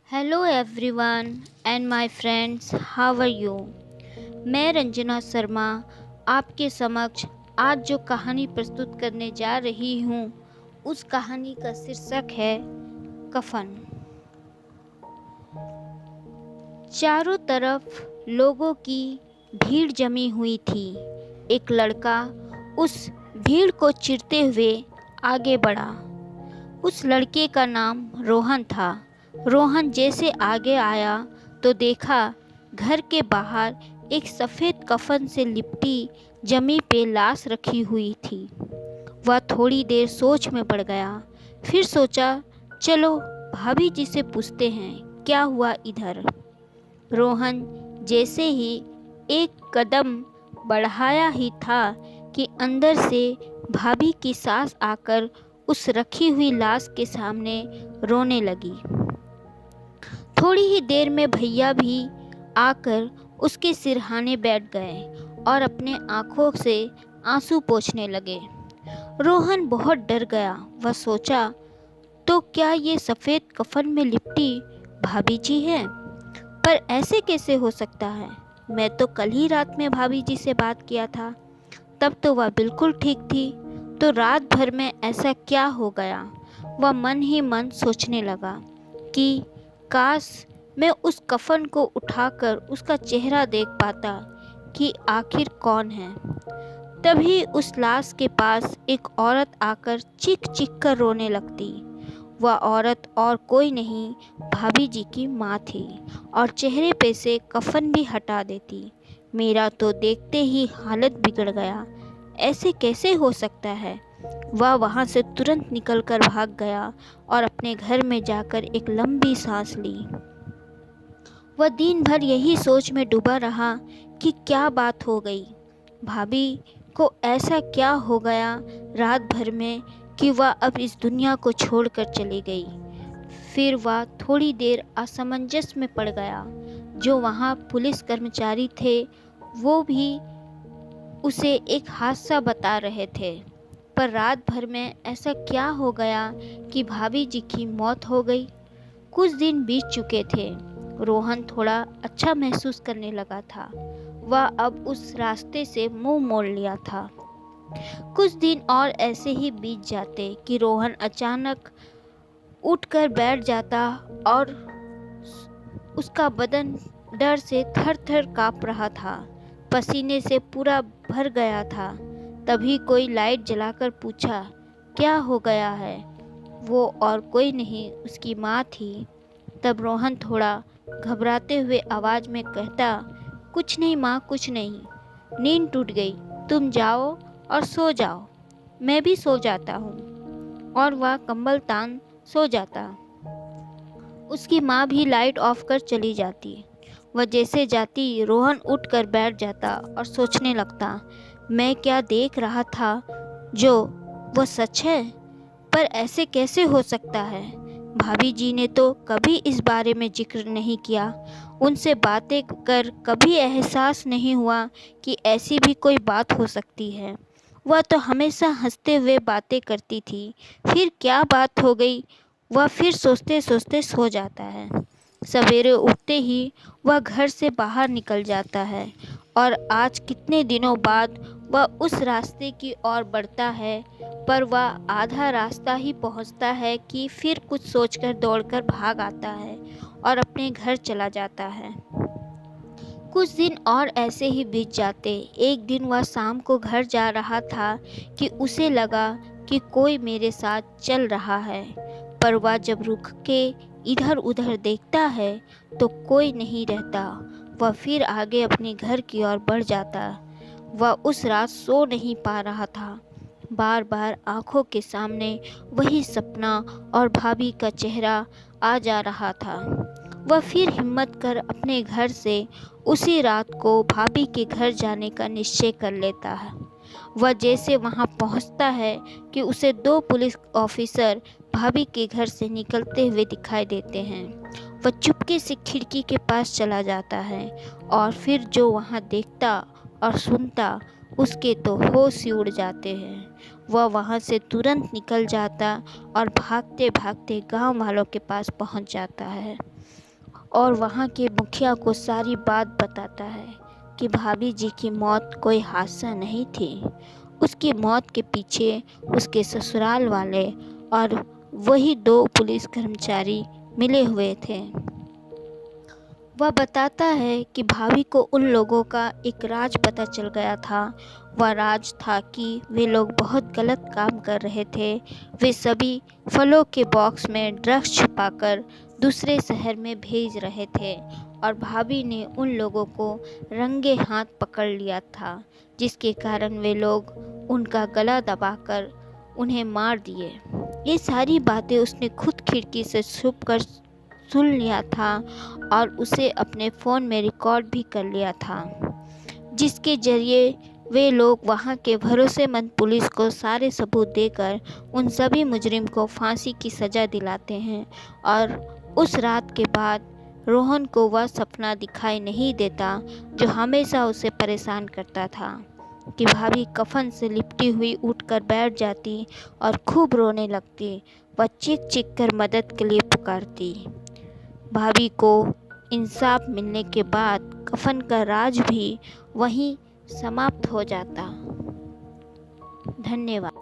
Hello everyone and my friends, how are you. मैं रंजना शर्मा आपके समक्ष आज जो कहानी प्रस्तुत करने जा रही हूँ उस कहानी का शीर्षक है कफन। चारों तरफ लोगों की भीड़ जमी हुई थी। एक लड़का उस भीड़ को चीरते हुए आगे बढ़ा। उस लड़के का नाम रोहन था। रोहन जैसे आगे आया तो देखा घर के बाहर एक सफ़ेद कफन से लिपटी जमी पे लाश रखी हुई थी। वह थोड़ी देर सोच में पड़ गया। फिर सोचा, चलो भाभी जी से पूछते हैं क्या हुआ इधर। रोहन जैसे ही एक कदम बढ़ाया ही था कि अंदर से भाभी की सास आकर उस रखी हुई लाश के सामने रोने लगी। थोड़ी ही देर में भैया भी आकर उसके सिरहाने बैठ गए और अपने आंखों से आंसू पोंछने लगे। रोहन बहुत डर गया। वह सोचा, तो क्या ये सफ़ेद कफन में लिपटी भाभी जी हैं? पर ऐसे कैसे हो सकता है? मैं तो कल ही रात में भाभी जी से बात किया था, तब तो वह बिल्कुल ठीक थी। तो रात भर में ऐसा क्या हो गया? वह मन ही मन सोचने लगा कि काश मैं उस कफन को उठाकर उसका चेहरा देख पाता कि आखिर कौन है। तभी उस लाश के पास एक औरत आकर चीख चीख कर रोने लगती। वह औरत और कोई नहीं, भाभी जी की माँ थी और चेहरे पे से कफन भी हटा देती। मेरा तो देखते ही हालत बिगड़ गया। ऐसे कैसे हो सकता है? वह वहाँ से तुरंत निकलकर भाग गया और अपने घर में जाकर एक लंबी सांस ली। वह दिन भर यही सोच में डूबा रहा कि क्या बात हो गई, भाभी को ऐसा क्या हो गया रात भर में कि वह अब इस दुनिया को छोड़कर चली गई। फिर वह थोड़ी देर असमंजस में पड़ गया। जो वहाँ पुलिस कर्मचारी थे वो भी उसे एक हादसा बता रहे थे, पर रात भर में ऐसा क्या हो गया कि भाभी जी की मौत हो गई। कुछ दिन बीत चुके थे। रोहन थोड़ा अच्छा महसूस करने लगा था। वह अब उस रास्ते से मुंह मोड़ लिया था। कुछ दिन और ऐसे ही बीत जाते कि रोहन अचानक उठकर बैठ जाता और उसका बदन डर से थर थर काँप रहा था। पसीने से पूरा भर गया था। तभी कोई लाइट जलाकर पूछा, क्या हो गया है? वो और कोई नहीं, उसकी माँ थी। तब रोहन थोड़ा घबराते हुए आवाज़ में कहता, कुछ नहीं माँ, कुछ नहीं, नींद टूट गई, तुम जाओ और सो जाओ। मैं भी सो जाता हूँ। और वह कंबल तान सो जाता। उसकी माँ भी लाइट ऑफ कर चली जाती। वह जैसे जाती, रोहन उठकर बैठ जाता और सोचने लगता, मैं क्या देख रहा था जो वो सच है? पर ऐसे कैसे हो सकता है? भाभी जी ने तो कभी इस बारे में जिक्र नहीं किया। उनसे बातें कर कभी एहसास नहीं हुआ कि ऐसी भी कोई बात हो सकती है। वह तो हमेशा हंसते हुए बातें करती थी। फिर क्या बात हो गई? वह फिर सोचते सोचते सो जाता है। सवेरे उठते ही वह घर से बाहर निकल जाता है और आज कितने दिनों बाद वह उस रास्ते की ओर बढ़ता है, पर वह आधा रास्ता ही पहुंचता है कि फिर कुछ सोचकर दौड़कर भाग आता है और अपने घर चला जाता है। कुछ दिन और ऐसे ही बीत जाते। एक दिन वह शाम को घर जा रहा था कि उसे लगा कि कोई मेरे साथ चल रहा है, पर वह जब रुक के इधर उधर देखता है तो कोई नहीं रहता। वह फिर आगे अपने घर की ओर बढ़ जाता। वह उस रात सो नहीं पा रहा था। बार बार आंखों के सामने वही सपना और भाभी का चेहरा आ जा रहा था। वह फिर हिम्मत कर अपने घर से उसी रात को भाभी के घर जाने का निश्चय कर लेता है। वह जैसे वहां पहुंचता है कि उसे दो पुलिस ऑफिसर भाभी के घर से निकलते हुए दिखाई देते हैं। वह चुपके से खिड़की के पास चला जाता है और फिर जो वहां देखता और सुनता उसके तो होश ही उड़ जाते हैं। वह वहां से तुरंत निकल जाता और भागते भागते गांव वालों के पास पहुंच जाता है। और वहाँ के मुखिया को सारी बात बताता है कि भाभी जी की मौत कोई हादसा नहीं थी। उसकी मौत के पीछे उसके ससुराल वाले और वही 2 पुलिस कर्मचारी मिले हुए थे। वह बताता है कि भाभी को उन लोगों का एक राज पता चल गया था। वह राज था कि वे लोग बहुत गलत काम कर रहे थे। वे सभी फलों के बॉक्स में ड्रग्स छुपाकर दूसरे शहर में भेज रहे थे और भाभी ने उन लोगों को रंगे हाथ पकड़ लिया था, जिसके कारण वे लोग उनका गला दबाकर उन्हें मार दिए। ये सारी बातें उसने खुद खिड़की से छुप कर सुन लिया था और उसे अपने फ़ोन में रिकॉर्ड भी कर लिया था, जिसके ज़रिए वे लोग वहाँ के भरोसेमंद पुलिस को सारे सबूत देकर उन सभी मुजरिम को फांसी की सज़ा दिलाते हैं। और उस रात के बाद रोहन को वह सपना दिखाई नहीं देता जो हमेशा उसे परेशान करता था कि भाभी कफन से लिपटी हुई उठकर बैठ जाती और खूब रोने लगती। वह चीख चीख कर मदद के लिए पुकारती। भाभी को इंसाफ मिलने के बाद कफन का राज भी वहीं समाप्त हो जाता। धन्यवाद।